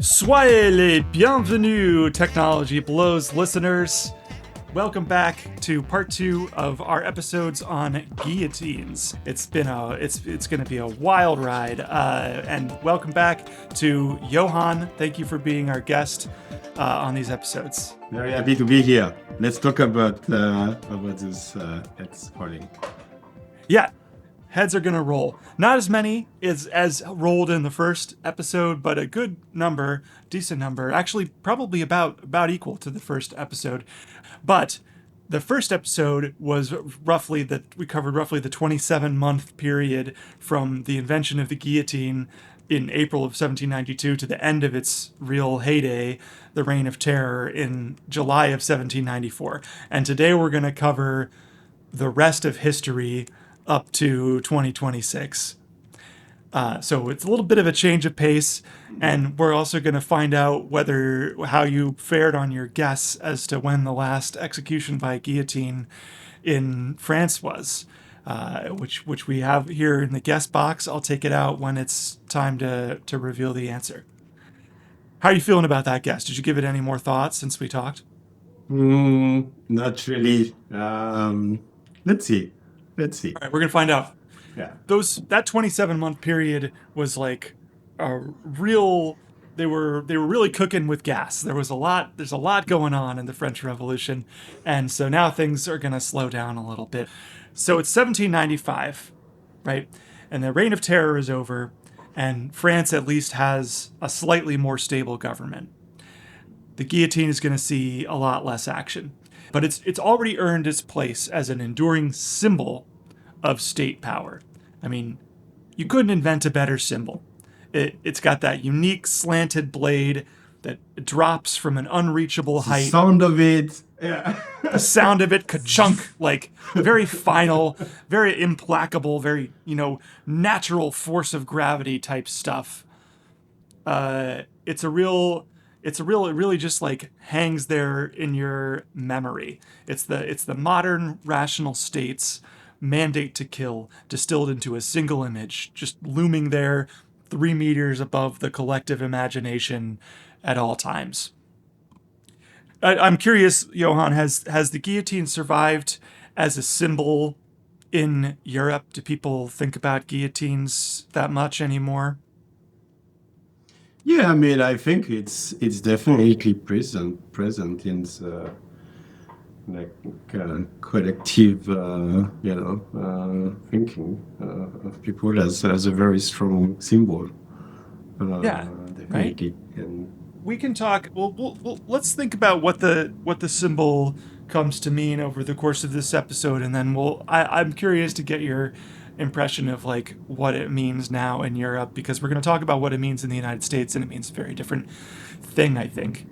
Soyez les bienvenus, Technology Blows listeners. Welcome back to part 2 of our episodes on guillotines. It's going to be a wild ride, and welcome back to Johan. Thank you for being our guest on these episodes. Very happy to be here. Let's talk about this heads rolling. Yeah, heads are going to roll. Not as many as rolled in the first episode, but a good number, decent number. Actually, probably about equal to the first episode. But the first episode was we covered roughly the 27-month period from the invention of the guillotine in April of 1792 to the end of its real heyday, the Reign of Terror, in July of 1794. And today we're going to cover the rest of history up to 2026. So it's a little bit of a change of pace, and we're also going to find out how you fared on your guess as to when the last execution by guillotine in France was, which we have here in the guess box. I'll take it out when it's time to reveal the answer. How are you feeling about that guess? Did you give it any more thought since we talked? Not really. Let's see. All right, we're going to find out. Yeah. That 27-month period was like a real. They were really cooking with gas. There's a lot going on in the French Revolution, and so now things are going to slow down a little bit. So it's 1795, right? And the Reign of Terror is over, and France at least has a slightly more stable government. The guillotine is going to see a lot less action, but it's already earned its place as an enduring symbol of state power. I mean, you couldn't invent a better symbol. It's got that unique slanted blade that drops from an unreachable height. The sound of it. Yeah. The sound of it, ka-chunk, like very final, very implacable, very, natural force of gravity type stuff. It really just like hangs there in your memory. It's the modern rational state's mandate to kill distilled into a single image, just looming there 3 meters above the collective imagination at all times. I'm curious, Johan, has the guillotine survived as a symbol in Europe? Do people think about guillotines that much anymore? Yeah, I mean, I think it's definitely present in the collective, thinking of people as a very strong symbol. Yeah, definitely. right. And We can talk. Well, let's think about what the symbol comes to mean over the course of this episode, and then I'm curious to get your impression of like what it means now in Europe, because we're going to talk about what it means in the United States, and it means a very different thing, I think.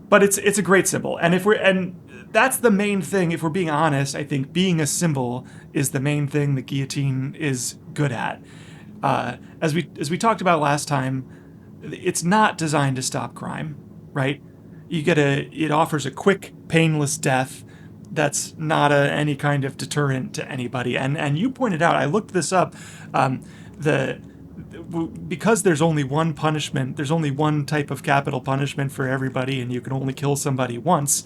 But it's a great symbol, and that's the main thing. If we're being honest, I think being a symbol is the main thing the guillotine is good at. As we talked about last time, it's not designed to stop crime, right? It offers a quick, painless death that's not any kind of deterrent to anybody. And you pointed out, I looked this up, because there's only one punishment, there's only one type of capital punishment for everybody, and you can only kill somebody once.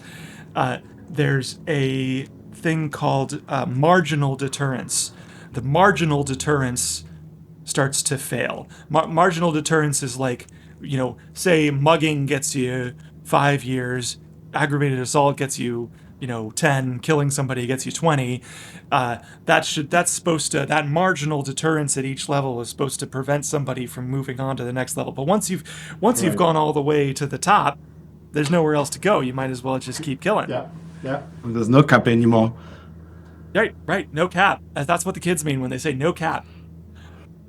There's a thing called marginal deterrence. The marginal deterrence starts to fail. Marginal deterrence is like, say mugging gets you 5 years, aggravated assault gets you, 10, killing somebody gets you 20. That marginal deterrence at each level is supposed to prevent somebody from moving on to the next level. But once you've gone all the way to the top, there's nowhere else to go. You might as well just keep killing. Yeah. There's no cap anymore. Right. No cap. That's what the kids mean when they say no cap.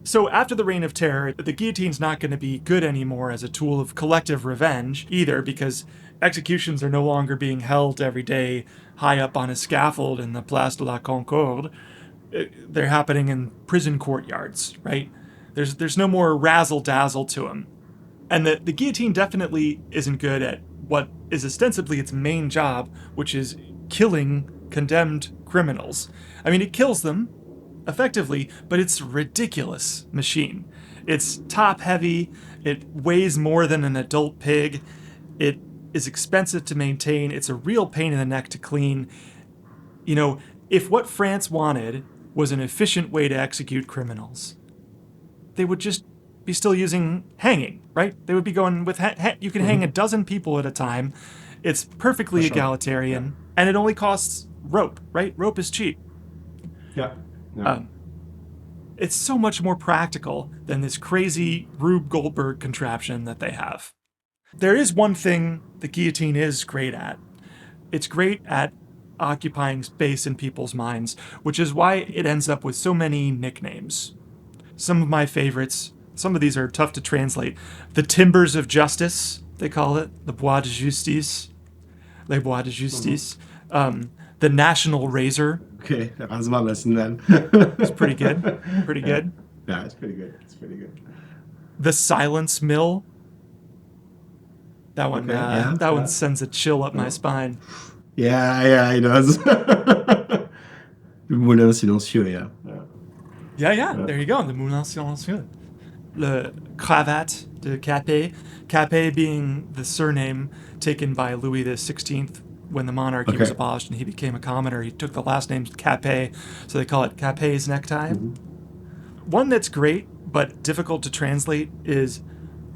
So after the Reign of Terror, the guillotine's not going to be good anymore as a tool of collective revenge either, because executions are no longer being held every day high up on a scaffold in the Place de la Concorde. They're happening in prison courtyards, right? There's no more razzle-dazzle to them. And the guillotine definitely isn't good at what is ostensibly its main job, which is killing condemned criminals. I mean, it kills them, effectively, but it's a ridiculous machine. It's top heavy. It weighs more than an adult pig. It is expensive to maintain. It's a real pain in the neck to clean. You know, if what France wanted was an efficient way to execute criminals, they would just be still using hanging, right? They would be going with you can hang a dozen people at a time. It's perfectly For sure. egalitarian, and it only costs rope, right? Rope is cheap. Yeah. Yeah. It's so much more practical than this crazy Rube Goldberg contraption that they have. There is one thing the guillotine is great at. It's great at occupying space in people's minds, which is why it ends up with so many nicknames. Some of my favorites, some of these are tough to translate. The Timbers of Justice, they call it. The Bois de Justice. Les Bois de Justice. The National Razor. Okay, rasenmähermässig. It's pretty good. Pretty good. Yeah, it's pretty good. It's pretty good. The Silence Mill. That one, Okay, that one sends a chill up my spine. Yeah, it does. Le moulin silencieux, yeah. Yeah. There you go. The Moulin Silencieux. Le Cravate de Capet. Capet being the surname taken by Louis XVI when the monarchy was Okay. abolished and he became a commoner. He took the last name Capet, so they call it Capet's necktie. One that's great but difficult to translate is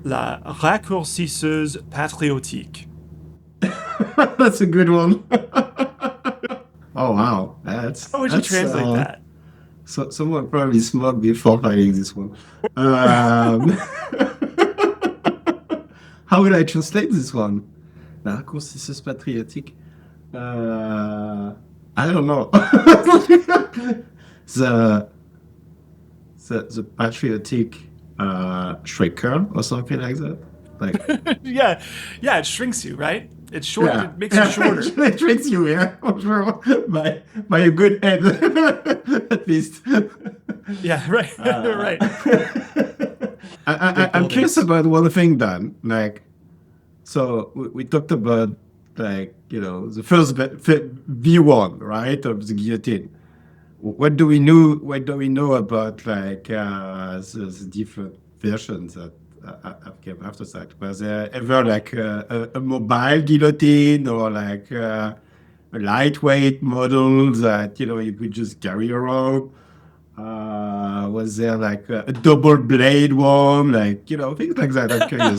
La Raccourcisseuse Patriotique. That's a good one. Oh wow, that's. How would you that's, translate that? So someone probably smoked before finding this one. How would I translate this one? La conscience patriotique. I don't know. the patriotic shrieker or something like that. Like yeah, it shrinks you, right? It's short. yeah, It makes you shorter. it tricks you, yeah, for sure. By a good head, at least. Yeah, right, right. I'm curious about one thing, Dan. Like, so we talked about like the first V1, right, of the guillotine. What do we know? What do we know about like the different versions that came after that? Was there ever like a mobile guillotine or like a lightweight model that you could just carry around? Was there like a double blade one, like things like that? I'm curious.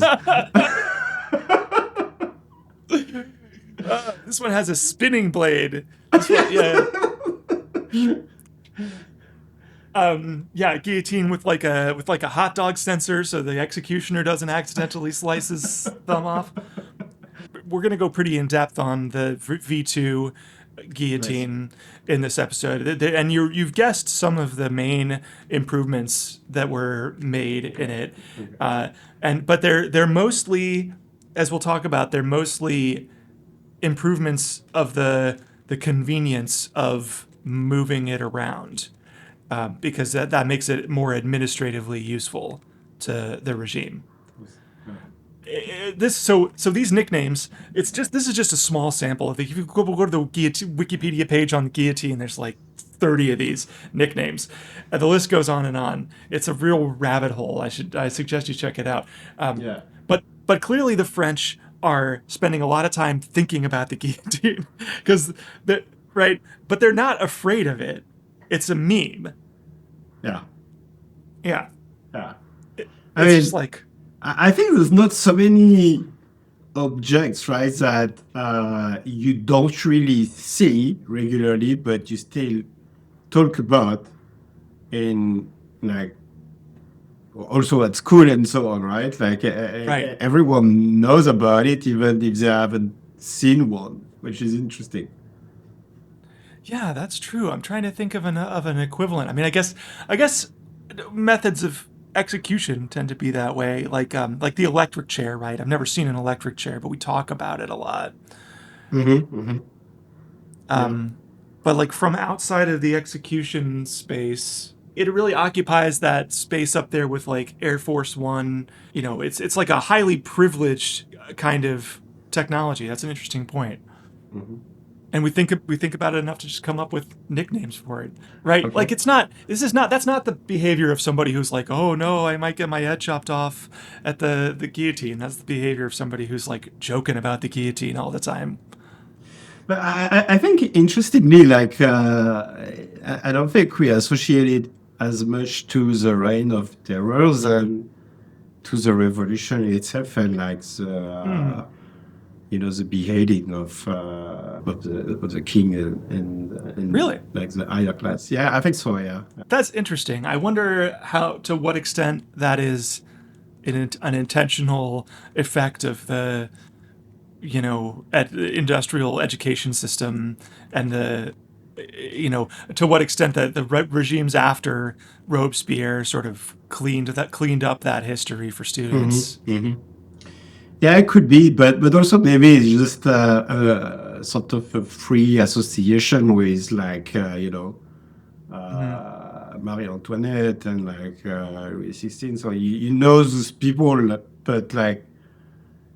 This one has a spinning blade. This one, yeah, guillotine with like a hot dog sensor, so the executioner doesn't accidentally slice his thumb off. We're gonna go pretty in depth on the V2 guillotine in this episode, and you've guessed some of the main improvements that were made in it, but they're mostly, as we'll talk about, they're mostly improvements of the convenience of moving it around, because that makes it more administratively useful to the regime. So these nicknames, this is just a small sample. If you go to the Wikipedia page on guillotine, there's like 30 of these nicknames. And the list goes on and on. It's a real rabbit hole. I suggest you check it out. Yeah. But clearly the French are spending a lot of time thinking about the guillotine right? But they're not afraid of it. It's a meme. Yeah. Yeah. Yeah. It's just like, I think there's not so many objects, right, that you don't really see regularly, but you still talk about in like also at school and so on, right? Like Right. everyone knows about it, even if they haven't seen one, which is interesting. yeah, that's true. I'm trying to think of an equivalent. I mean, I guess methods of execution tend to be that way, like the electric chair, right? I've never seen an electric chair, but we talk about it a lot. But like from outside of the execution space, it really occupies that space up there with like Air Force One. It's like a highly privileged kind of technology. That's an interesting point. And we think about it enough to just come up with nicknames for it, right? Okay. Like it's not. This is not. That's not the behavior of somebody who's like, oh no, I might get my head chopped off at the guillotine. That's the behavior of somebody who's like joking about the guillotine all the time. But I think interestingly, like I don't think we associate it as much to the reign of terror than to the revolution itself and like Hmm. the beheading of the king and Really? like the higher class. Yeah, I think so. Yeah. That's interesting. I wonder how to what extent that is an intentional effect of the industrial education system and the to what extent that the regimes after Robespierre sort of cleaned up that history for students. Yeah, it could be, but also maybe it's just a sort of a free association with like Hmm. Marie Antoinette and like Louis XVI. So you know those people, but like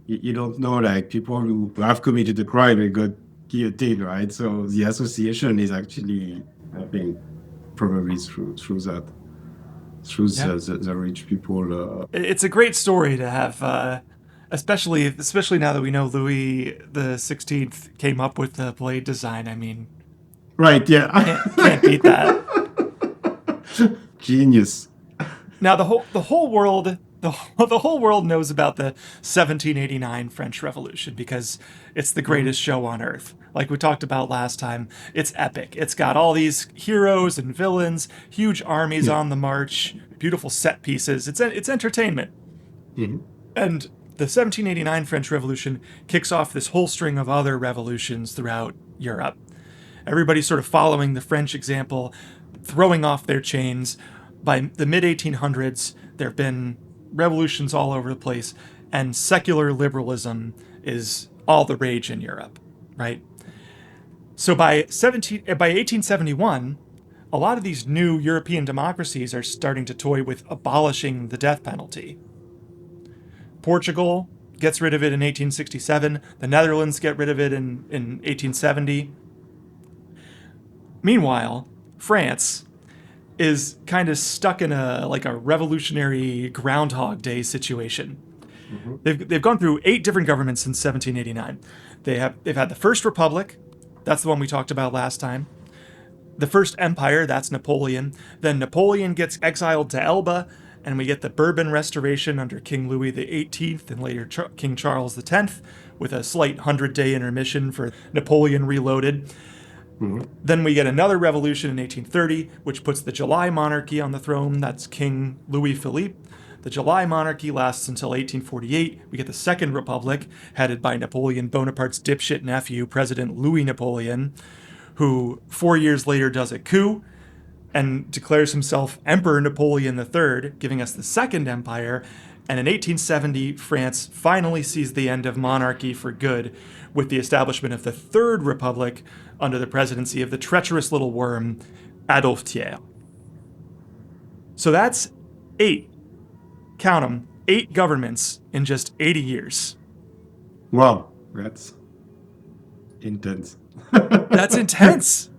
you don't know like people who have committed a crime and got guillotined, right? So the association is actually, I think, probably through that, through Yeah, the rich people. it's a great story to have, especially now that we know Louis the 16th came up with the blade design. I mean, Right, yeah. can't beat that. Genius. Now the whole world knows about the 1789 French Revolution because it's the greatest show on earth. Like we talked about last time, it's epic. It's got all these heroes and villains, huge armies Yeah. on the march, beautiful set pieces. It's entertainment. Mhm. And the 1789 French Revolution kicks off this whole string of other revolutions throughout Europe. Everybody's sort of following the French example, throwing off their chains. By the mid 1800s, there have been revolutions all over the place, and secular liberalism is all the rage in Europe, right? So by 1871, a lot of these new European democracies are starting to toy with abolishing the death penalty. Portugal gets rid of it in 1867. The Netherlands get rid of it in 1870. Meanwhile, France is kind of stuck in a revolutionary Groundhog Day situation. They've gone through 8 different governments since 1789. They've had the First Republic, that's the one we talked about last time. The First Empire, that's Napoleon. Then Napoleon gets exiled to Elba, and we get the Bourbon Restoration under King Louis XVIII and later King Charles X, with a slight 100-day intermission for Napoleon Reloaded. Then we get another revolution in 1830, which puts the July monarchy on the throne. That's King Louis Philippe. The July monarchy lasts until 1848. We get the Second Republic, headed by Napoleon Bonaparte's dipshit nephew, President Louis Napoleon, who 4 years later does a coup and declares himself Emperor Napoleon III, giving us the Second Empire. And in 1870, France finally sees the end of monarchy for good with the establishment of the Third Republic under the presidency of the treacherous little worm, Adolphe Thiers. So that's 8, count them, 8 governments in just 80 years. Wow, that's intense. That's intense.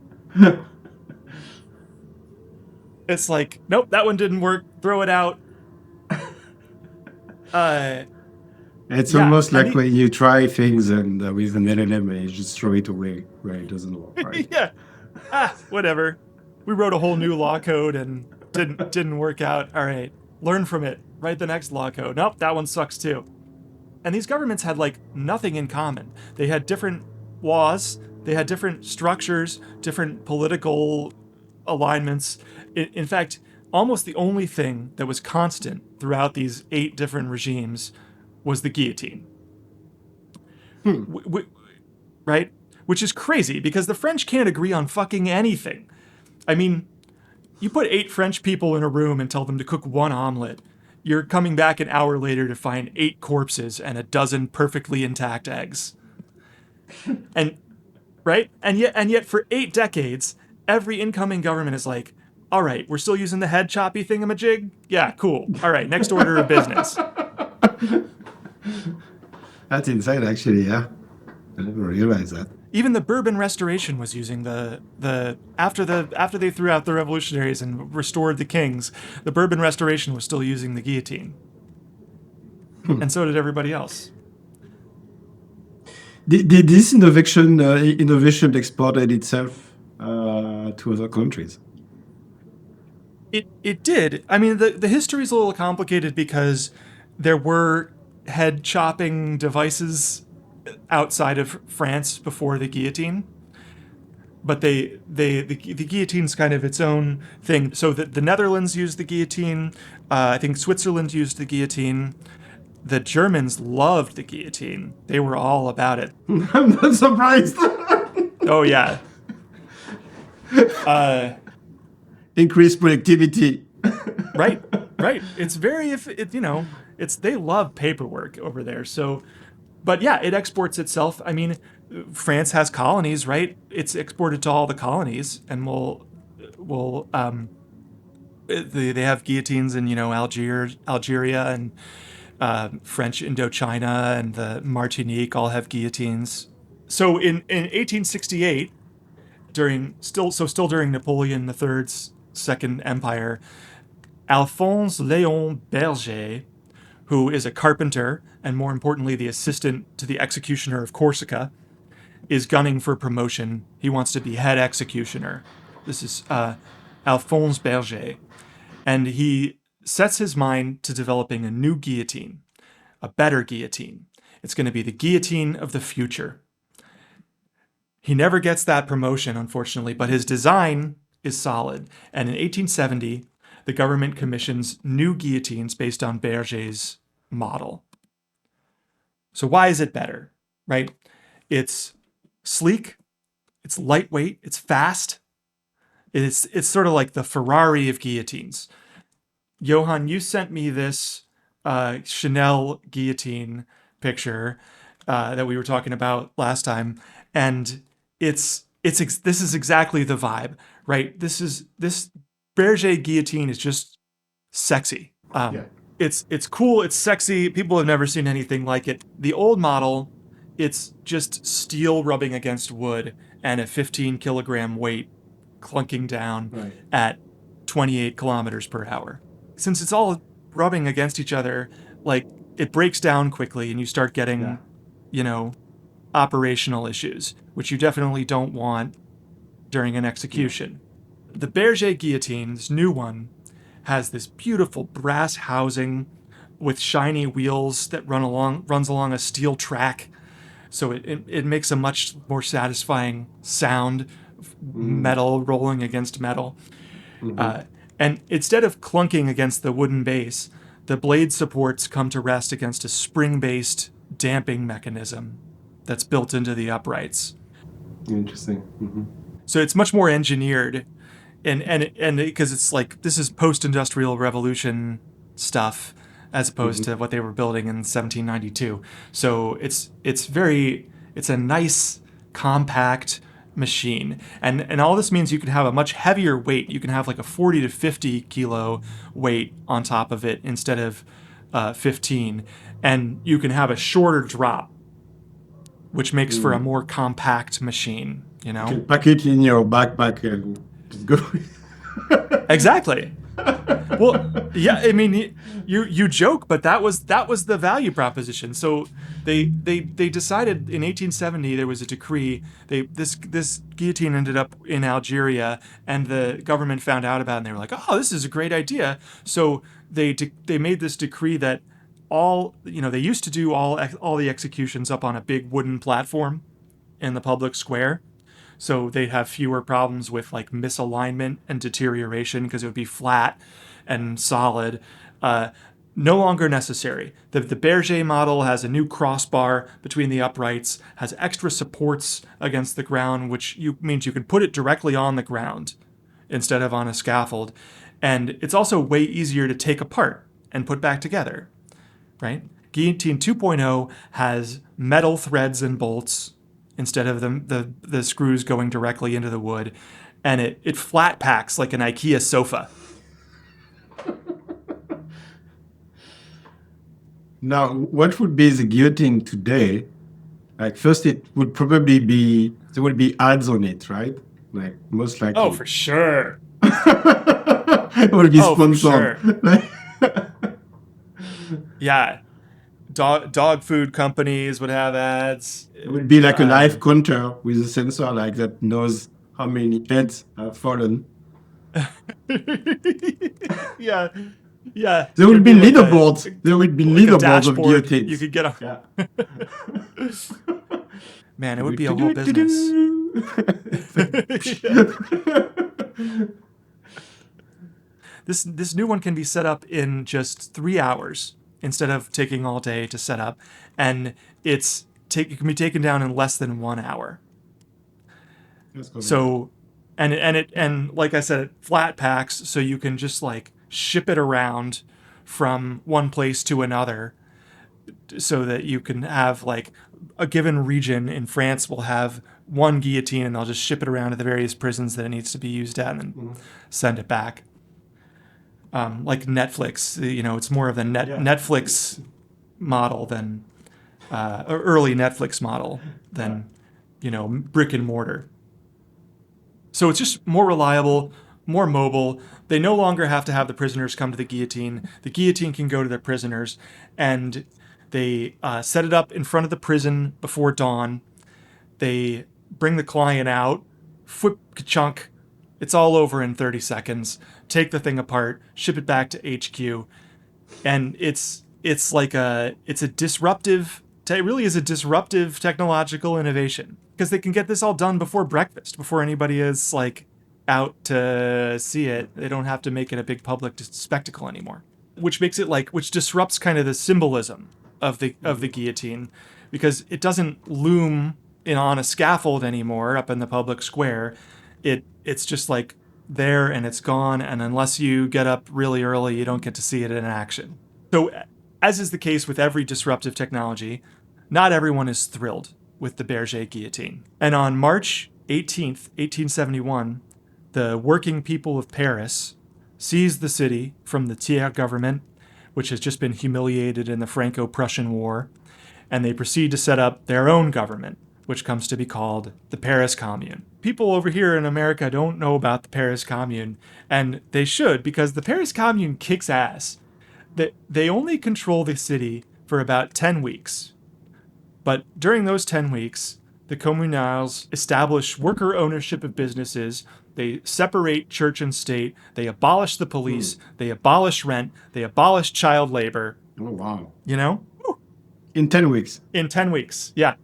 It's like, nope, that one didn't work. Throw it out. Uh, It's yeah, almost and like when you try things and with an LLM and you just throw it away where it doesn't work, right? yeah, whatever. We wrote a whole new law code and didn't work out. All right, learn from it. Write the next law code. Nope, that one sucks too. And these governments had like nothing in common. They had different laws, they had different structures, different political alignments. In fact, almost the only thing that was constant throughout these 8 different regimes was the guillotine. Right? Which is crazy because the French can't agree on fucking anything. I mean, you put 8 French people in a room and tell them to cook one omelet. You're coming back an hour later to find 8 corpses and a dozen perfectly intact eggs. And right? And yet for 8 decades, every incoming government is like, all right, we're still using the head choppy thingamajig? Yeah, cool. All right, next order of business. That's insane, actually. Yeah, I never realized that. Even the Bourbon Restoration was using after they threw out the revolutionaries and restored the kings, the Bourbon Restoration was still using the guillotine, and so did everybody else. Did this innovation exported itself to other countries? It did. I mean, the history is a little complicated because there were head chopping devices outside of France before the guillotine, but the guillotine's kind of its own thing. So the Netherlands used the guillotine. I think Switzerland used the guillotine. The Germans loved the guillotine. They were all about it. I'm not surprised. Oh yeah. Increased productivity. Right. It's very they love paperwork over there. So, but yeah, it exports itself. I mean, France has colonies, right? It's exported to all the colonies, and they have guillotines in Algeria and French Indochina and the Martinique all have guillotines. So in 1868, still during Napoleon III's Second Empire, Alphonse Léon Berger, who is a carpenter and more importantly the assistant to the executioner of Corsica, is gunning for promotion. He wants to be head executioner. This is Alphonse Berger, and he sets his mind to developing a new guillotine, a better guillotine. It's going to be the guillotine of the future. He never gets that promotion, unfortunately, but his design is solid. And in 1870, the government commissions new guillotines based on Berger's model. So why is it better, right? It's sleek, it's lightweight, it's fast. It's sort of like the Ferrari of guillotines. Johan, you sent me this Chanel guillotine picture that we were talking about last time, and this is exactly the vibe, right? This Berger guillotine is just sexy. It's cool, it's sexy. People have never seen anything like it. The old model, it's just steel rubbing against wood and a 15 kilogram weight clunking down at 28 kilometers per hour. Since it's all rubbing against each other, like it breaks down quickly and you start getting, operational issues, which you definitely don't want during an execution. The Berger guillotine, this new one, has this beautiful brass housing with shiny wheels that runs along a steel track. So it makes a much more satisfying sound, metal rolling against metal. And instead of clunking against the wooden base, the blade supports come to rest against a spring-based damping mechanism that's built into the uprights. Interesting. Mm-hmm. So it's much more engineered, and because it's like this is post-industrial revolution stuff as opposed to what they were building in 1792. So it's a nice compact machine, and all this means you can have a much heavier weight. You can have like a 40 to 50 kilo weight on top of it instead of 15, and you can have a shorter drop, which makes for a more compact machine. You know, you can pack it in your backpack and just go. Exactly. Well, yeah, I mean, you joke, but that was the value proposition. So they decided in 1870 there was a decree. This guillotine ended up in Algeria, and the government found out about it, and they were like, "Oh, this is a great idea." So they made this decree that they used to do all the executions up on a big wooden platform in the public square. So they'd have fewer problems with like misalignment and deterioration because it would be flat and solid. No longer necessary. The Berger model has a new crossbar between the uprights, has extra supports against the ground, which means you can put it directly on the ground instead of on a scaffold. And it's also way easier to take apart and put back together, right? Guillotine 2.0 has metal threads and bolts instead of the screws going directly into the wood, and it flat packs like an IKEA sofa. Now, what would be the guillotine today Like first, it would probably be there would be ads on it, right? Like most Oh, likely, for sure. it would be Oh, for sponsored. sure. Yeah. Dog food companies would have ads. It would be like a live Um, counter with a sensor like that knows how many heads have fallen. yeah. Yeah. There would There'd be be leaderboards. There would be like a leaderboards of dashboard you guillotines. could get on. Yeah. Man, it would be a whole business. This new one can be set up in just 3 hours instead of taking all day to set up, and it can be taken down in less than 1 hour. That's convenient. So, and like I said, it flat packs, so you can just like ship it around from one place to another, so that you can have like a given region in France will have one guillotine, and they'll just ship it around to the various prisons that it needs to be used at, and then send it back. Like Netflix, it's more of the Yeah. Netflix model than or early Netflix model than brick and mortar. So it's just more reliable, more mobile. They no longer have to have the prisoners come to the guillotine. The guillotine can go to their prisoners, and they set it up in front of the prison before dawn. They bring the client out, whip chunk. It's all over in 30 seconds. Take the thing apart, ship it back to HQ, and it's a disruptive. It really is a disruptive technological innovation because they can get this all done before breakfast, before anybody is like out to see it. They don't have to make it a big public spectacle anymore, which disrupts kind of the symbolism of the guillotine, because it doesn't loom in on a scaffold anymore up in the public square. It's just like there and it's gone, and unless you get up really early, you don't get to see it in action. So, as is the case with every disruptive technology, not everyone is thrilled with the Berger guillotine. And on March 18th, 1871, the working people of Paris seized the city from the Thiers government, which has just been humiliated in the Franco-Prussian War, and they proceed to set up their own government, which comes to be called the Paris Commune. People over here in America don't know about the Paris Commune, and they should, because the Paris Commune kicks ass. They only control the city for about 10 weeks. But during those 10 weeks, the communals establish worker ownership of businesses, they separate church and state, they abolish the police, they abolish rent, they abolish child labor, Oh wow! you know? In 10 weeks. In 10 weeks. Yeah.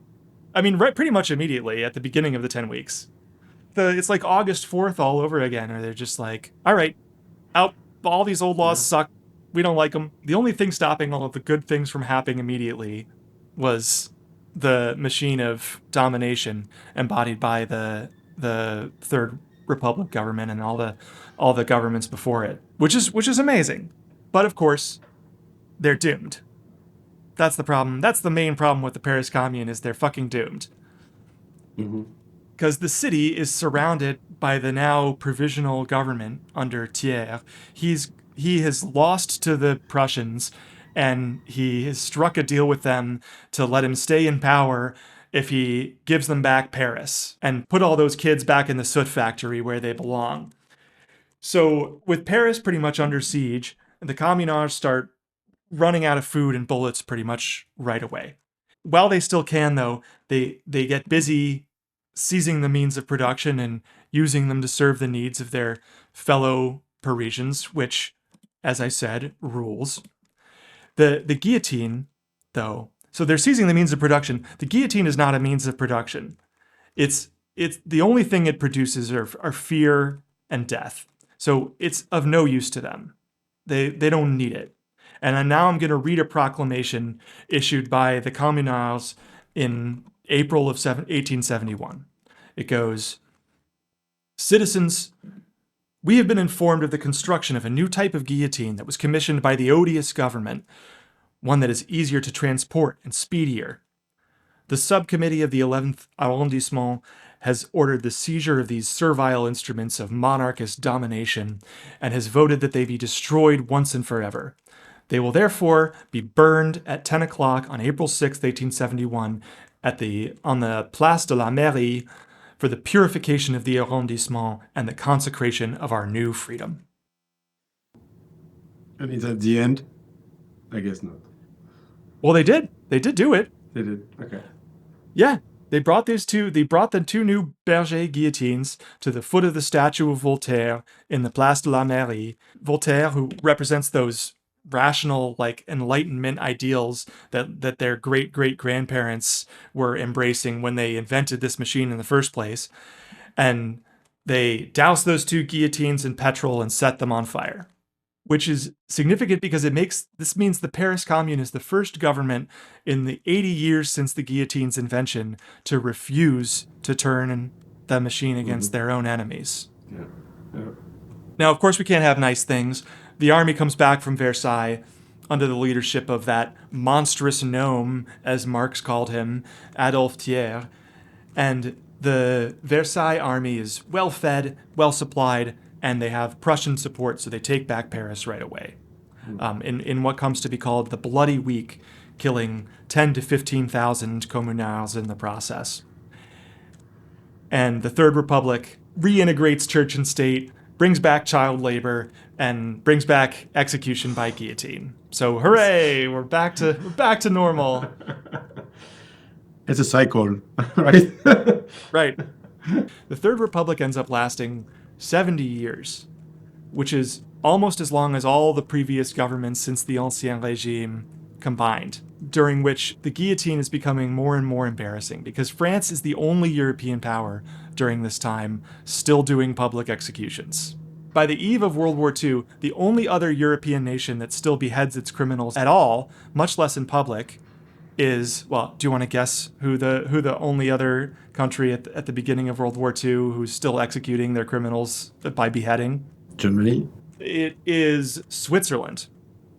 I mean, right, pretty much immediately at the beginning of the 10 weeks. It's like August 4th all over again, or they're just like, all right, out, all these old laws suck. We don't like them. The only thing stopping all of the good things from happening immediately was the machine of domination embodied by the Third Republic government and all the governments before it, which is amazing. But of course, they're doomed. That's the problem. That's the main problem with the Paris Commune, is they're fucking doomed. Because the city is surrounded by the now provisional government under Thiers. He has lost to the Prussians, and he has struck a deal with them to let him stay in power if he gives them back Paris and put all those kids back in the soot factory where they belong. So with Paris pretty much under siege, the communards start running out of food and bullets pretty much right away. While they still can, though, they get busy seizing the means of production and using them to serve the needs of their fellow Parisians, which, as I said, rules. The guillotine, though, so they're seizing the means of production. The guillotine is not a means of production. It's the only thing it produces are fear and death. So it's of no use to them. They don't need it. And now I'm going to read a proclamation issued by the communals in April of 1871. It goes, "Citizens, we have been informed of the construction of a new type of guillotine that was commissioned by the odious government, one that is easier to transport and speedier. The subcommittee of the 11th arrondissement has ordered the seizure of these servile instruments of monarchist domination and has voted that they be destroyed once and forever. They will therefore be burned at 10 o'clock on April 6th, 1871, on the Place de la Mairie for the purification of the arrondissement and the consecration of our new freedom. And it's at the end? I guess not. Well, they did. They did do it. They did. Okay. Yeah. They brought the two new Berger guillotines to the foot of the statue of Voltaire in the Place de la Mairie. Voltaire, who represents those rational, like, Enlightenment ideals that their great-great-grandparents were embracing when they invented this machine in the first place. And they doused those two guillotines in petrol and set them on fire, which is significant because this means the Paris Commune is the first government in the 80 years since the guillotine's invention to refuse to turn the machine against their own enemies. Yeah. Yeah. Now, of course, we can't have nice things. The army comes back from Versailles under the leadership of that monstrous gnome, as Marx called him, Adolphe Thiers. And the Versailles army is well-fed, well-supplied, and they have Prussian support, so they take back Paris right away. In what comes to be called the Bloody Week, killing 10 to 15,000 communards in the process. And the Third Republic reintegrates church and state, brings back child labor, and brings back execution by guillotine. So hooray, we're back to normal. It's a cycle, right? Right. The Third Republic ends up lasting 70 years, which is almost as long as all the previous governments since the Ancien Régime combined, during which the guillotine is becoming more and more embarrassing because France is the only European power during this time still doing public executions. By the eve of World War II, the only other European nation that still beheads its criminals at all, much less in public, is, well, do you want to guess who the only other country at the beginning of World War II who's still executing their criminals by beheading? Germany? It is Switzerland.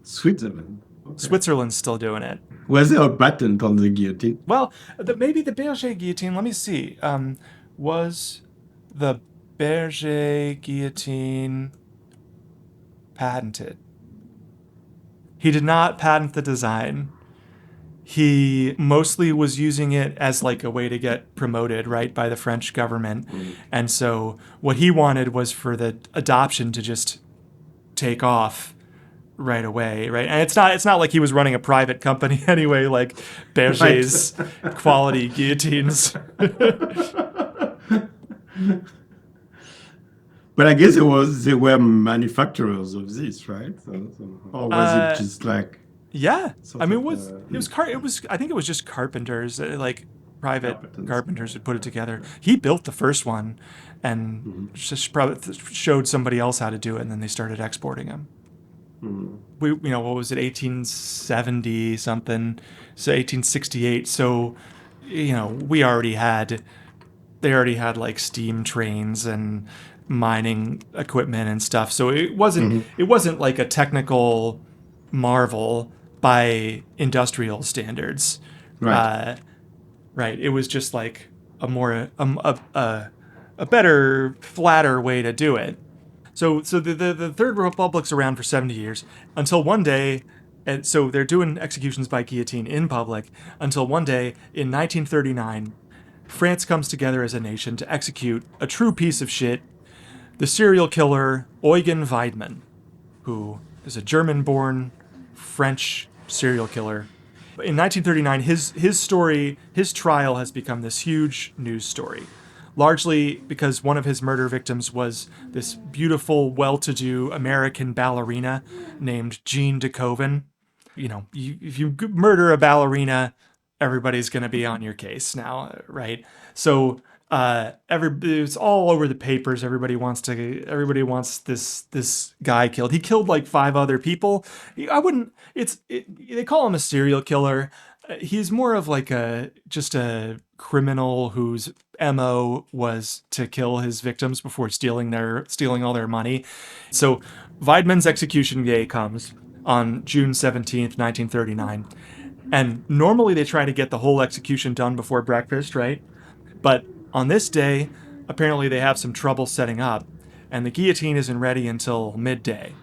Switzerland? Okay. Switzerland's still doing it. Was there a patent on the guillotine? Well, maybe the Berger guillotine, let me see. Was the Berger guillotine patented? He did not patent the design. He mostly was using it as like a way to get promoted, right, by the French government. And so what he wanted was for the adoption to just take off right away, right? And it's not like he was running a private company anyway, like Berger's quality guillotines. But I guess they were manufacturers of this, right? Or was it just like? Yeah, I mean, I think it was just carpenters, like private carpenters who put it together. He built the first one, and just probably showed somebody else how to do it, and then they started exporting them. We, what was it, 1870 something, so 1868. So, they already had like steam trains and mining equipment and stuff. So it wasn't like a technical marvel by industrial standards, right? Right. It was just like a better, flatter way to do it. So the Third Republic's around for 70 years until one day, and so they're doing executions by guillotine in public until one day in 1939, France comes together as a nation to execute a true piece of shit, the serial killer Eugen Weidmann, who is a German-born French serial killer. In 1939, his trial has become this huge news story, largely because one of his murder victims was this beautiful, well-to-do American ballerina named Jean de Koven. If you murder a ballerina, everybody's going to be on your case now, right? So it's all over the papers. Everybody wants this guy killed. He killed like 5 other people. They call him a serial killer. He's more of like just a criminal whose MO was to kill his victims before stealing all their money. So Weidmann's execution day comes on June 17th, 1939. And normally they try to get the whole execution done before breakfast, right? But on this day, apparently they have some trouble setting up, and the guillotine isn't ready until midday,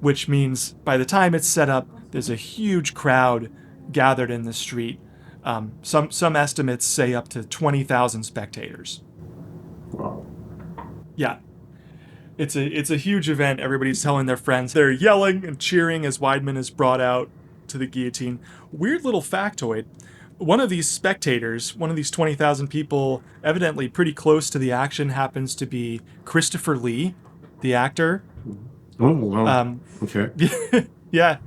which means by the time it's set up, there's a huge crowd gathered in the street Some estimates say up to 20,000 spectators. Wow. Yeah. It's a huge event. Everybody's telling their friends. They're yelling and cheering as Weidmann is brought out to the guillotine. Weird little factoid. One of these spectators, one of these 20,000 people, evidently pretty close to the action, happens to be Christopher Lee, the actor. Oh, wow. Okay. Yeah.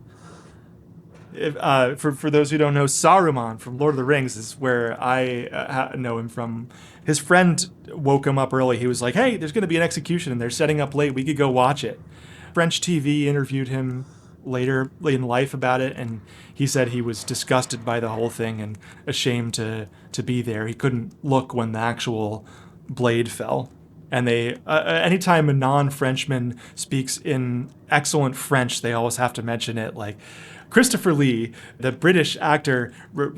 For those who don't know, Saruman from Lord of the Rings is where I know him from. His friend woke him up early. He was like, hey, there's going to be an execution and they're setting up late. We could go watch it. French TV interviewed him later in life about it, and he said he was disgusted by the whole thing and ashamed to be there. He couldn't look when the actual blade fell. And they, anytime a non-Frenchman speaks in excellent French, they always have to mention it. Like Christopher Lee, the British actor,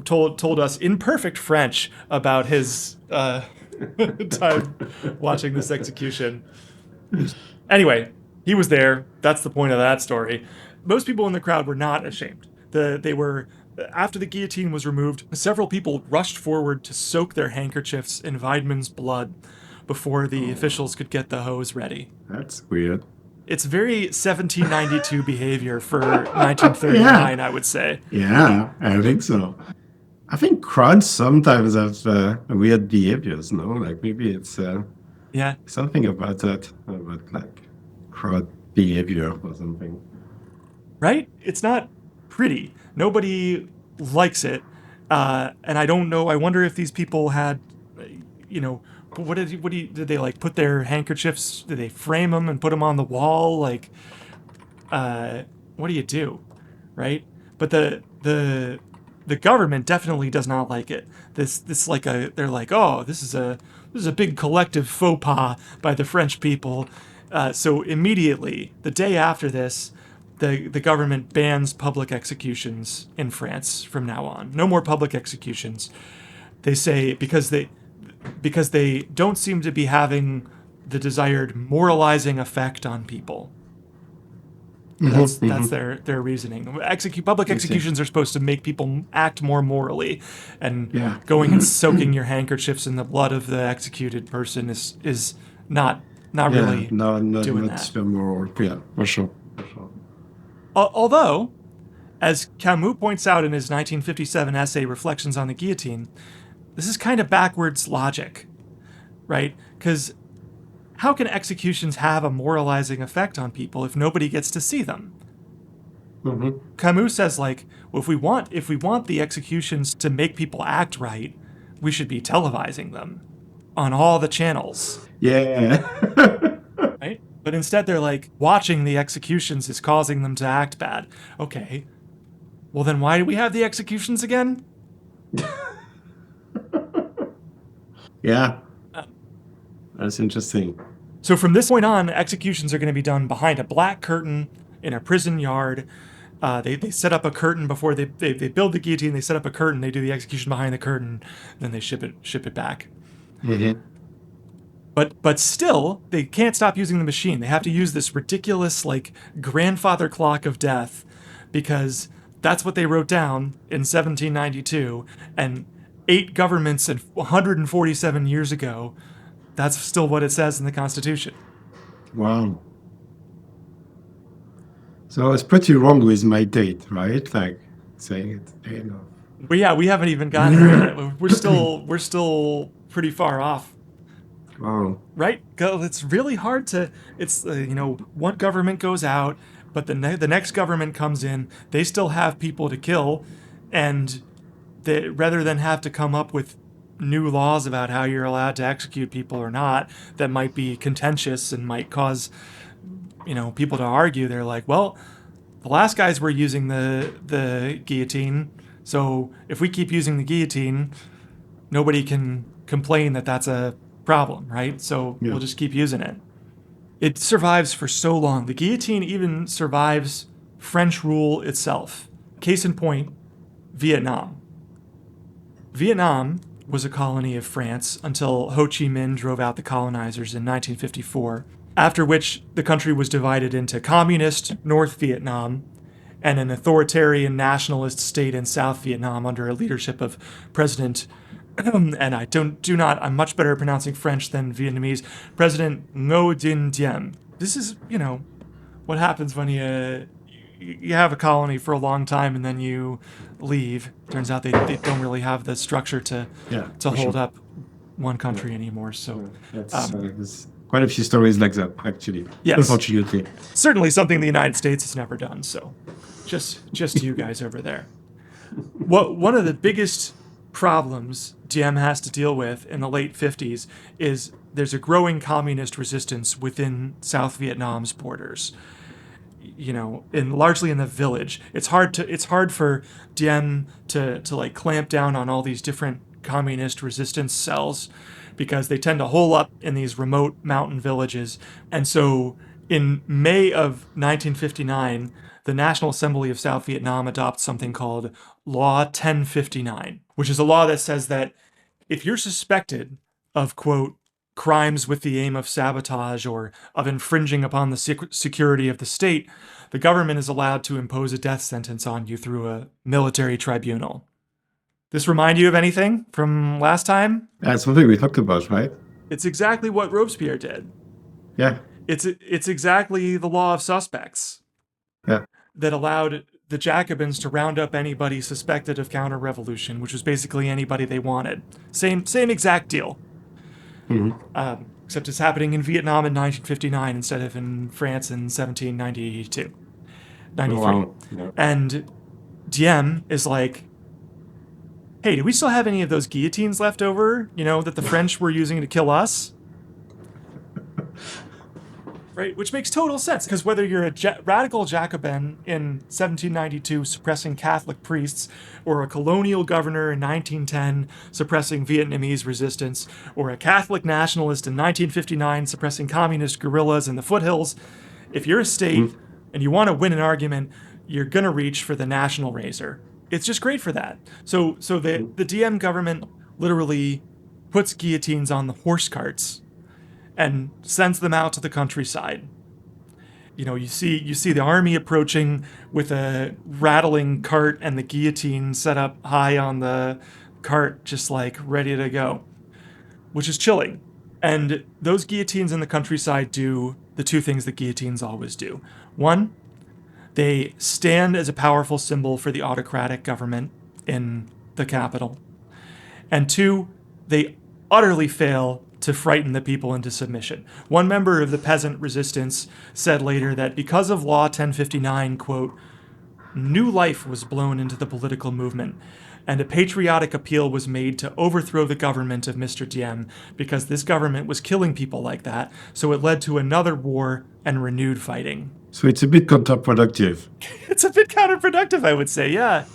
told us in perfect French about his time watching this execution. Anyway, he was there. That's the point of that story. Most people in the crowd were not ashamed. They were. After the guillotine was removed, several people rushed forward to soak their handkerchiefs in Weidmann's blood before the officials could get the hose ready. That's weird. It's very 1792 behavior for 1939, I would say. Yeah, I think so. I think crowds sometimes have weird behaviors, no? Like maybe it's Yeah. something about that, about like crowd behavior or something. Right? It's not pretty. Nobody likes it. And I don't know. I wonder if these people had, did they like put their handkerchiefs, did they frame them and put them on the wall? Like, what do you do? Right? But the government definitely does not like it. They're like, oh, this is a big collective faux pas by the French people. So immediately, the day after this, the government bans public executions in France from now on. No more public executions. They say because they don't seem to be having the desired moralizing effect on people. That's their reasoning. Public executions are supposed to make people act more morally, and going and soaking your handkerchiefs in the blood of the executed person is not really doing that. Moral. Yeah, for sure. Although, as Camus points out in his 1957 essay Reflections on the Guillotine, this is kind of backwards logic, right? Because how can executions have a moralizing effect on people if nobody gets to see them? Mm-hmm. Camus says, like, well, if we want the executions to make people act right, we should be televising them on all the channels. Yeah. Right? But instead they're like, watching the executions is causing them to act bad. Okay. Well, then why do we have the executions again? Yeah. That's interesting. So from this point on, executions are going to be done behind a black curtain in a prison yard. They set up a curtain before they build the guillotine. They set up a curtain. They do the execution behind the curtain. Then they ship it back. Mm-hmm. But still, they can't stop using the machine. They have to use this ridiculous, like, grandfather clock of death, because that's what they wrote down in 1792, and 8 governments and 147 years ago, that's still what it says in the Constitution. Wow. So I was pretty wrong with my date, right? Like saying it. But yeah, we haven't even gotten there yet. We're still pretty far off. Wow. Right? It's really hard to. It's one government goes out, but the next government comes in. They still have people to kill, and rather than have to come up with new laws about how you're allowed to execute people or not, that might be contentious and might cause people to argue. They're like, well, the last guys were using the guillotine, so if we keep using the guillotine, nobody can complain that that's a problem, right? So we'll just keep using it. It survives for so long. The guillotine even survives French rule itself. Case in point, Vietnam. Vietnam was a colony of France until Ho Chi Minh drove out the colonizers in 1954, after which the country was divided into communist North Vietnam and an authoritarian nationalist state in South Vietnam under a leadership of President, and I'm much better at pronouncing French than Vietnamese, President Ngo Dinh Diem. This is, what happens when you have a colony for a long time and then you leave. Turns out they don't really have the structure to hold up one country anymore. So there's quite a few stories like that, actually. Yes. Unfortunately. Certainly something the United States has never done. So just you guys over there. One of the biggest problems Diem has to deal with in the late 50s is there's a growing communist resistance within South Vietnam's borders. Largely in the village. It's hard for Diem to like clamp down on all these different communist resistance cells because they tend to hole up in these remote mountain villages. And so in May of 1959, the National Assembly of South Vietnam adopts something called Law 1059, which is a law that says that if you're suspected of, quote, crimes with the aim of sabotage or of infringing upon the security of the state, the government is allowed to impose a death sentence on you through a military tribunal. This remind you of anything from last time? That's something we talked about, right? It's exactly what Robespierre did. Yeah. It's exactly the law of suspects. Yeah. That allowed the Jacobins to round up anybody suspected of counter-revolution, which was basically anybody they wanted. Same exact deal. Mm-hmm. Except it's happening in Vietnam in 1959 instead of in France in 1792, 93. Wow. Yeah. And Diem is like, hey, do we still have any of those guillotines left over, that the French were using to kill us? Right, which makes total sense, because whether you're a radical Jacobin in 1792 suppressing Catholic priests, or a colonial governor in 1910 suppressing Vietnamese resistance, or a Catholic nationalist in 1959 suppressing communist guerrillas in the foothills, if you're a state and you want to win an argument, you're going to reach for the national razor. It's just great for that. So the Diem government literally puts guillotines on the horse carts and sends them out to the countryside. You see the army approaching with a rattling cart and the guillotine set up high on the cart, just like ready to go, which is chilling. And those guillotines in the countryside do the two things that guillotines always do. One, they stand as a powerful symbol for the autocratic government in the capital. And two, they utterly fail to frighten the people into submission. One member of the peasant resistance said later that because of Law 1059, quote, new life was blown into the political movement, and a patriotic appeal was made to overthrow the government of Mr. Diem because this government was killing people like that, so it led to another war and renewed fighting. So it's a bit counterproductive. It's a bit counterproductive, I would say, yeah.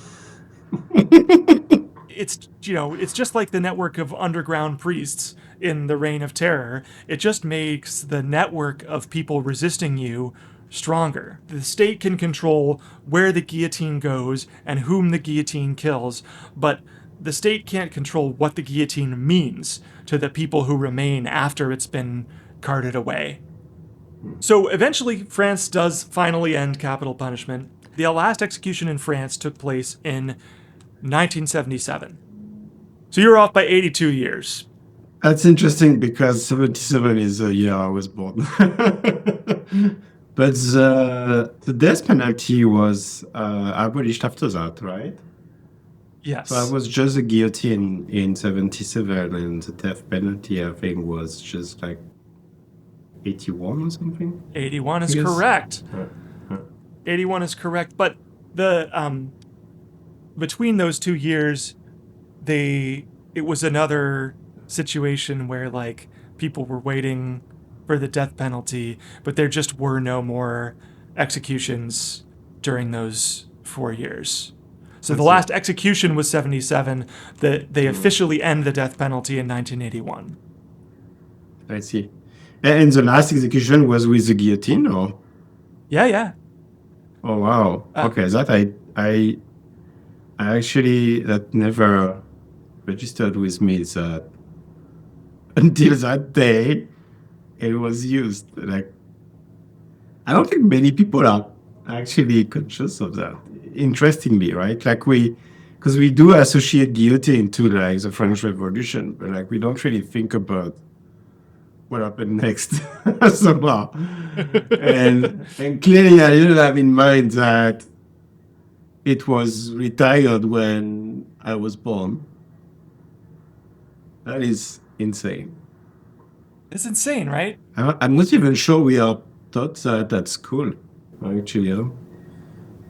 It's just like the network of underground priests in the Reign of Terror. It just makes the network of people resisting you stronger. The state can control where the guillotine goes and whom the guillotine kills, but the state can't control what the guillotine means to the people who remain after it's been carted away. So eventually, France does finally end capital punishment. The last execution in France took place in 1977. So you're off by 82 years. That's interesting because 77 is the year I was born. But the death penalty was abolished after that, right? Yes. So it was just a guillotine in 77, and the death penalty, I think, was just like 81 or something. 81 is correct. 81 is correct. But the between those 2 years, it was another situation where like people were waiting for the death penalty, but there just were no more executions during those 4 years. So the last execution was 77. They officially end the death penalty in 1981. I see. And the last execution was with the guillotine, or? Yeah. Oh wow. Okay, that I actually that never registered with me that until that day it was used. Like, I don't think many people are actually conscious of that. Interestingly, right? Like because we do associate guillotine to like the French Revolution, but like we don't really think about what happened next somehow. And clearly, I didn't have in mind that it was retired when I was born. That is insane. It's insane, right? I'm not even sure we are taught that at school. Actually, I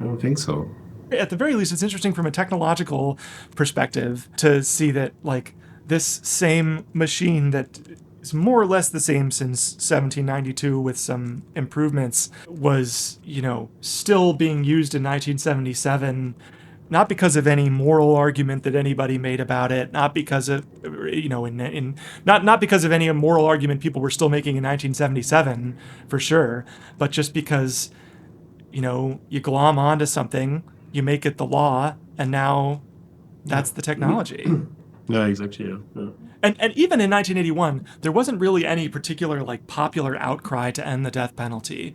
don't think so. At the very least, it's interesting from a technological perspective to see that, like, this same machine that is more or less the same since 1792 with some improvements was, still being used in 1977, not because of any moral argument that anybody made about it, not because of, not because of any moral argument people were still making in 1977, for sure, but just because you glom onto something, you make it the law, and now that's the technology. Yeah, exactly. Yeah. And even in 1981, there wasn't really any particular like popular outcry to end the death penalty.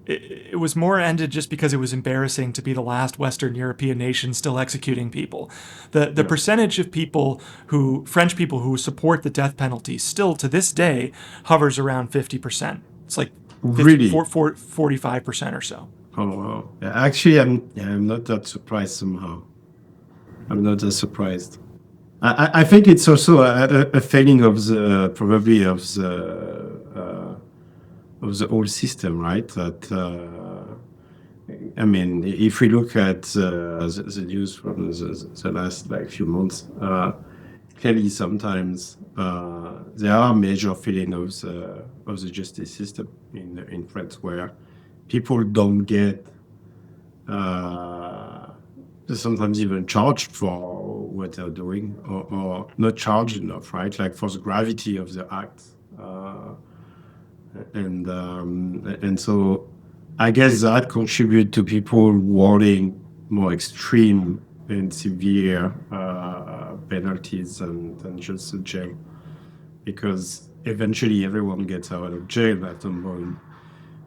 It was more ended just because it was embarrassing to be the last Western European nation still executing people. The percentage of French people who support the death penalty still to this day hovers around 50%. It's like 50, Really? 45% or so. Oh wow! Yeah, actually, I'm not that surprised somehow. I'm not that surprised. I think it's also a failing of the probably of the whole system, right? That I mean, if we look at the news from the last like few months, clearly sometimes there are major failing of the justice system in France where people don't get sometimes even charged for what they're doing or not charged enough, right? Like for the gravity of the act. And so I guess that contribute to people wanting more extreme and severe penalties than just the jail. Because eventually everyone gets out of jail at some point,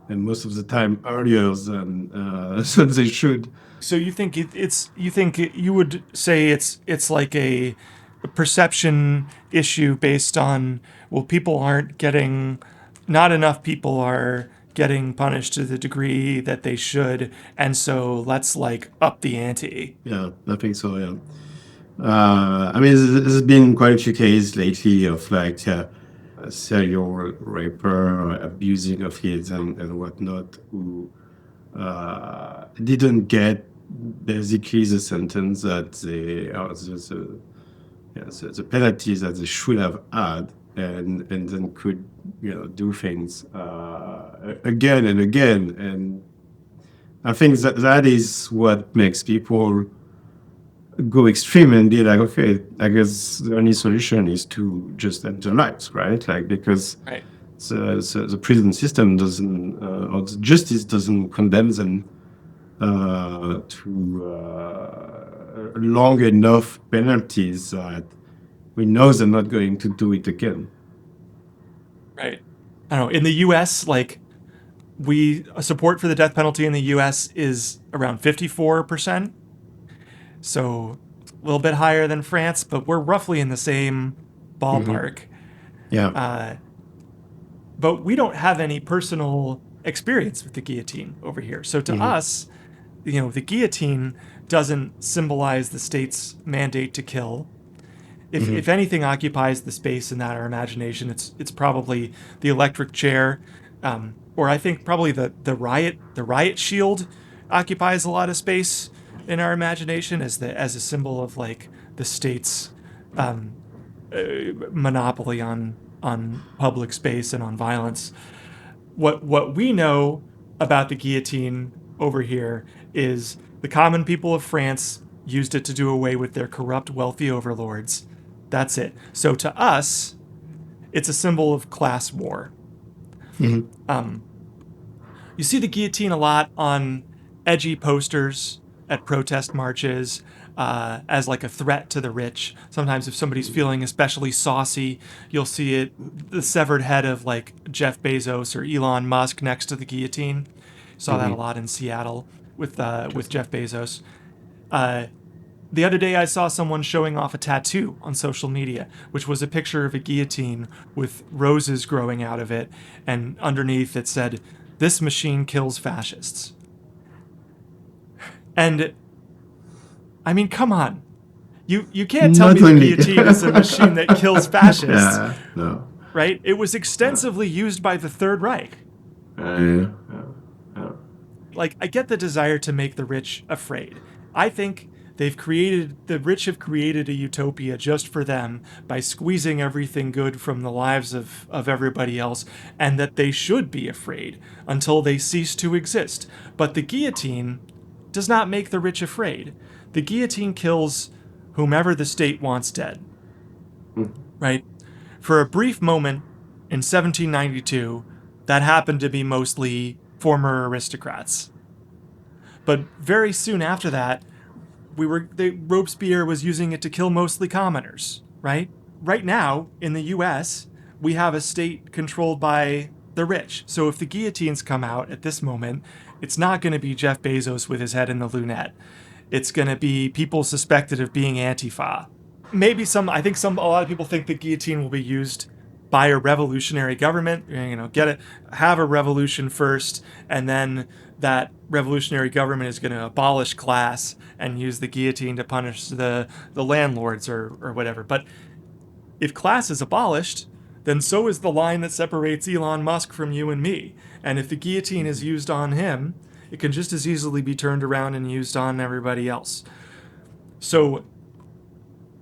and most of the time earlier than they should. So you think you would say it's like a perception issue based on, well, not enough people are getting punished to the degree that they should, and so let's like up the ante. Yeah, I think so. Yeah. I mean, there's been quite a few cases lately of like a serial raper abusing of kids and whatnot who didn't get basically the sentence that the penalties that they should have had, and then could do things again and again. And I think that is what makes people go extreme and be like, okay, I guess the only solution is to just end their lives, right? Like because Right. the prison system doesn't or the justice doesn't condemn them to long enough penalties that we know they're not going to do it again. Right. I don't know. In the U.S., like support for the death penalty in the U.S. is around 54%. So a little bit higher than France, but we're roughly in the same ballpark. Yeah. But we don't have any personal experience with the guillotine over here. So to us, the guillotine doesn't symbolize the state's mandate to kill. If anything occupies the space in our imagination, it's probably the electric chair, or I think probably the riot shield occupies a lot of space in our imagination as a symbol of like the state's monopoly on public space and on violence. What we know about the guillotine over here is the common people of France used it to do away with their corrupt wealthy overlords. That's it. So to us, it's a symbol of class war. You see the guillotine a lot on edgy posters at protest marches as like a threat to the rich. Sometimes if somebody's feeling especially saucy, you'll see the severed head of like Jeff Bezos or Elon Musk next to the guillotine. Saw that a lot in Seattle with Jeff Bezos. The other day I saw someone showing off a tattoo on social media, which was a picture of a guillotine with roses growing out of it, and underneath it said, "This machine kills fascists." And I mean, come on. You can't tell Not me the only- guillotine is a machine that kills fascists, Yeah, no. right? It was extensively used by the Third Reich. Yeah. Like, I get the desire to make the rich afraid. I think the rich have created a utopia just for them by squeezing everything good from the lives of everybody else, and that they should be afraid until they cease to exist. But the guillotine does not make the rich afraid. The guillotine kills whomever the state wants dead. Right? For a brief moment in 1792, that happened to be mostly former aristocrats. But very soon after that, Robespierre was using it to kill mostly commoners, right? Right now, in the US, we have a state controlled by the rich. So if the guillotines come out at this moment, it's not going to be Jeff Bezos with his head in the lunette. It's going to be people suspected of being Antifa. Maybe a lot of people think the guillotine will be used by a revolutionary government, have a revolution first, and then that revolutionary government is going to abolish class and use the guillotine to punish the landlords or whatever. But if class is abolished, then so is the line that separates Elon Musk from you and me. And if the guillotine is used on him, it can just as easily be turned around and used on everybody else. So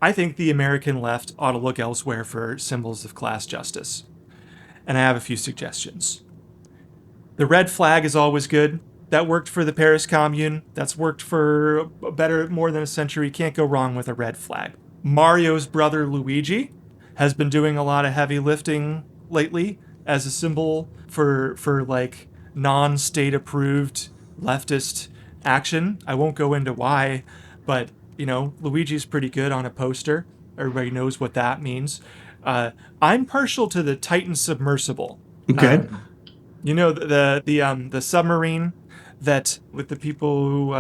I think the American left ought to look elsewhere for symbols of class justice. And I have a few suggestions. The red flag is always good. That worked for the Paris Commune. That's worked for more than a century. Can't go wrong with a red flag. Mario's brother Luigi has been doing a lot of heavy lifting lately as a symbol for like non-state approved leftist action. I won't go into why, but Luigi's pretty good on a poster. Everybody knows what that means. I'm partial to the Titan submersible. Okay. The submarine that with the people who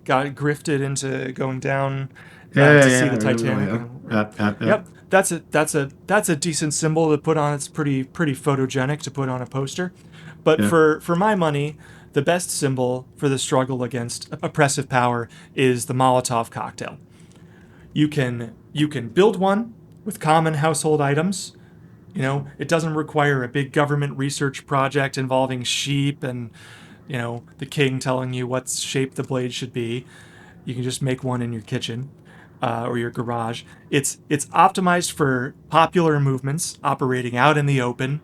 got grifted into going down to see the Titanic. Yep, that's a decent symbol to put on. It's pretty photogenic to put on a poster. But for my money, the best symbol for the struggle against oppressive power is the Molotov cocktail. You can build one with common household items. It doesn't require a big government research project involving sheep and, the king telling you what shape the blade should be. You can just make one in your kitchen or your garage. It's optimized for popular movements operating out in the open.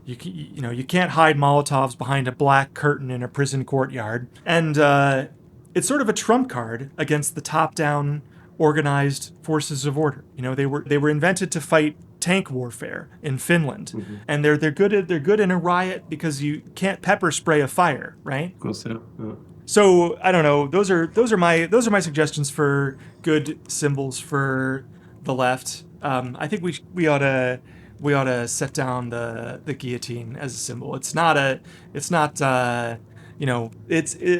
You can't hide Molotovs behind a black curtain in a prison courtyard. And it's sort of a trump card against the top-down organized forces of order. They were invented to fight tank warfare in Finland, and they're good in a riot because you can't pepper spray a fire, right? Of course, yeah. So I don't know. Those are my suggestions for good symbols for the left. I think we ought to set down the guillotine as a symbol. It's a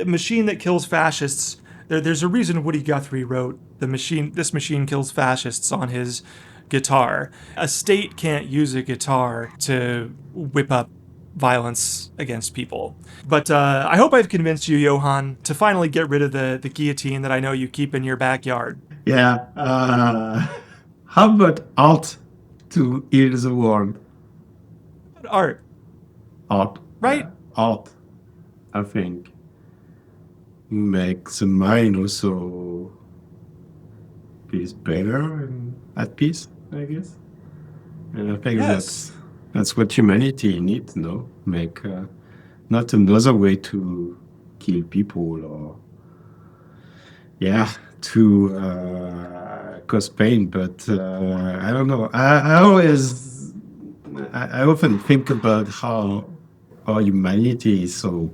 machine that kills fascists. There's a reason Woody Guthrie wrote this machine kills fascists on his guitar. A state can't use a guitar to whip up violence against people. But I hope I've convinced you, Johan, to finally get rid of the guillotine that I know you keep in your backyard. Yeah. How about art to heal the world? Art. Right? Yeah. Art, I think, makes the mind also feels better and at peace, I guess. And I think that's what humanity needs, no? Make not another way to kill people or to cause pain, but I don't know. I often think about how our humanity is so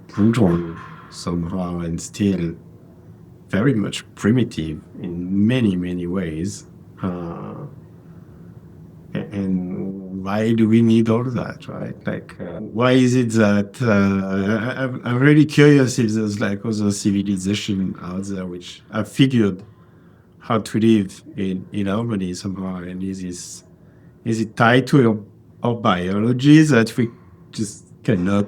brutal somehow and still very much primitive in many, many ways. And why do we need all that, right? Like, why is it that I'm really curious if there's like other civilization out there which have figured how to live in harmony somehow, and is it tied to our biology that we just cannot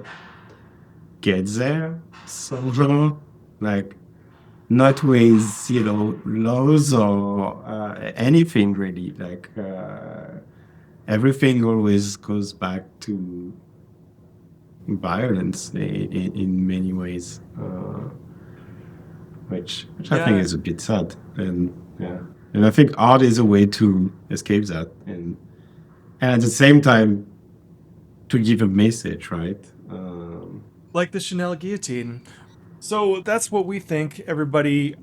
get there somehow? Like, not with laws or anything really. Like everything always goes back to violence in many ways, which I think is a bit sad. And I think art is a way to escape that, and at the same time to give a message, right? Like the Chanel guillotine. So that's what we think. Everybody,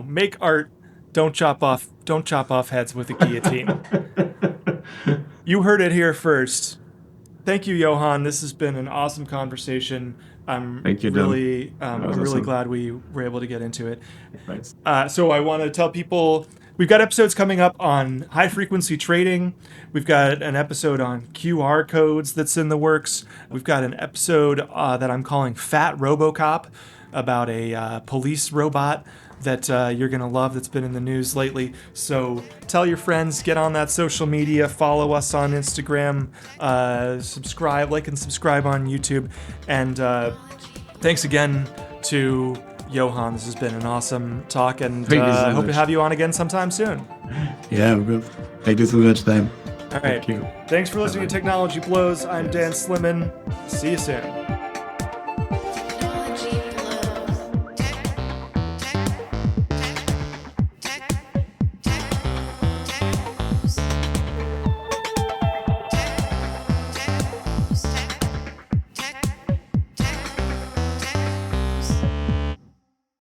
make art. Don't chop off heads with a guillotine. You heard it here first. Thank you, Johan. This has been an awesome conversation. Thank you, Dan. I'm really awesome. glad we were able to get into it. Thanks. So I want to tell people we've got episodes coming up on high frequency trading. We've got an episode on QR codes that's in the works. We've got an episode that I'm calling Fat RoboCop about a police robot that you're going to love that's been in the news lately. So tell your friends, get on that social media, follow us on Instagram, subscribe, like and subscribe on YouTube. And thanks again to Johan. This has been an awesome talk, and Thank you so hope to much. have you on again sometime soon. Yeah, well, thank you so much, Dan. All right. Thank you. Thanks for listening to Technology Blows. I'm Dan Slimman. See you soon.